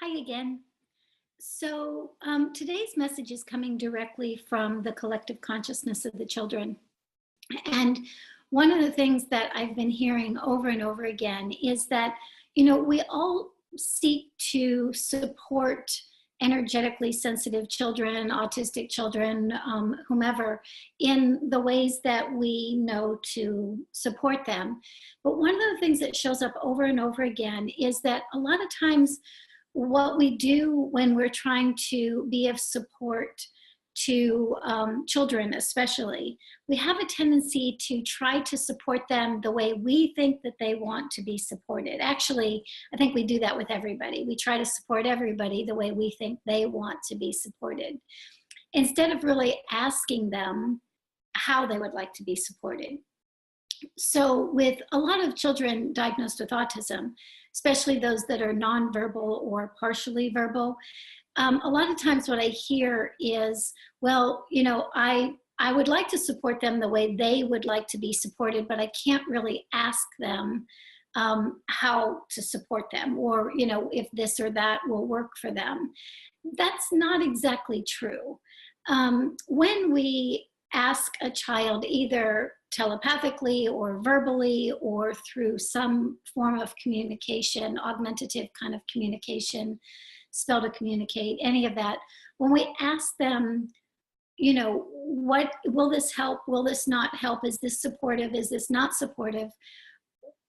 Hi again. Today's message is coming directly from the collective consciousness of the children. And one of the things that I've been hearing over and over again is that, we all seek to support energetically sensitive children, autistic children, whomever, in the ways that we know to support them. But one of the things that shows up over and over again is that a lot of times what we do when we're trying to be of support to children especially, we have a tendency to try to support them the way we think that they want to be supported. Actually, I think we do that with everybody. We try to support everybody the way we think they want to be supported, instead of really asking them how they would like to be supported. So with a lot of children diagnosed with autism, especially those that are nonverbal or partially verbal, a lot of times what I hear is, well, I would like to support them the way they would like to be supported, but I can't really ask them how to support them, or, if this or that will work for them. That's not exactly true. When we ask a child, either telepathically or verbally or through some form of communication, augmentative kind of communication, spell to communicate, any of that, when we ask them, what will this help? Will this not help? Is this supportive? Is this not supportive?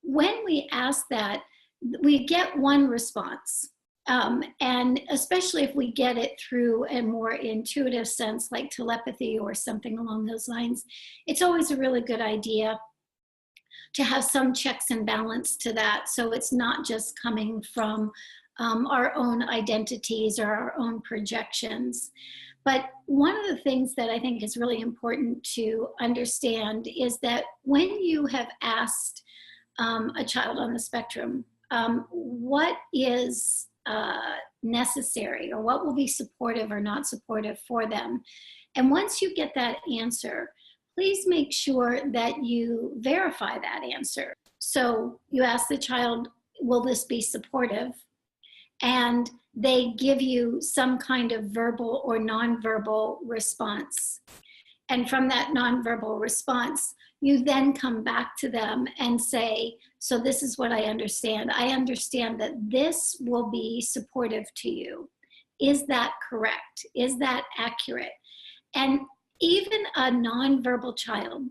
When we ask that, we get one response. And especially if we get it through a more intuitive sense, like telepathy or something along those lines, it's always a really good idea to have some checks and balance to that. So it's not just coming from our own identities or our own projections. But one of the things that I think is really important to understand is that when you have asked a child on the spectrum, what is necessary, or what will be supportive or not supportive for them. And once you get that answer, please make sure that you verify that answer. So you ask the child, will this be supportive? And they give you some kind of verbal or nonverbal response. And from that nonverbal response, you then come back to them and say, so this is what I understand. I understand that this will be supportive to you. Is that correct? Is that accurate? And even a nonverbal child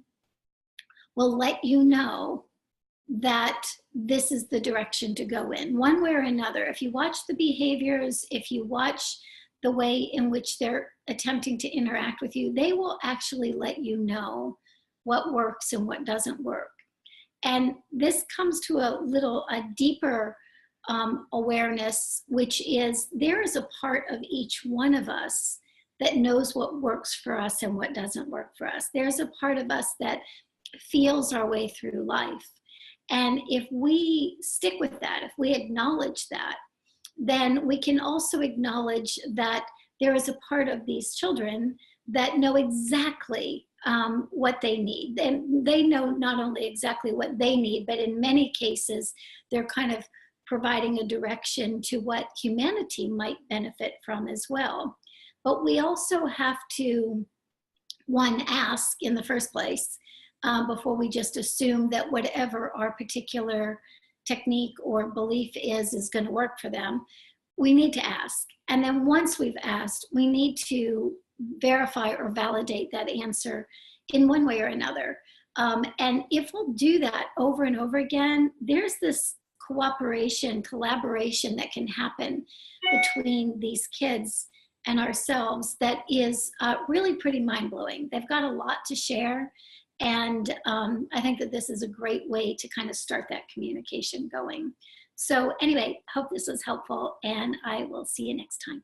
will let you know that this is the direction to go in, one way or another. If you watch the behaviors, if you watch the way in which they're attempting to interact with you, they will actually let you know what works and what doesn't work. And this comes to a deeper awareness, which is there is a part of each one of us that knows what works for us and what doesn't work for us. There's a part of us that feels our way through life. And if we stick with that, if we acknowledge that, then we can also acknowledge that there is a part of these children that know exactly what they need. And they know not only exactly what they need, but in many cases, they're kind of providing a direction to what humanity might benefit from as well. But we also have to, one, ask in the first place, before we just assume that whatever our particular technique or belief is going to work for them. We need to ask. And then once we've asked, we need to verify or validate that answer in one way or another. And if we'll do that over and over again, there's this cooperation, collaboration that can happen between these kids and ourselves that is really pretty mind-blowing. They've got a lot to share. And I think that this is a great way to kind of start that communication going. So anyway, hope this was helpful, and I will see you next time.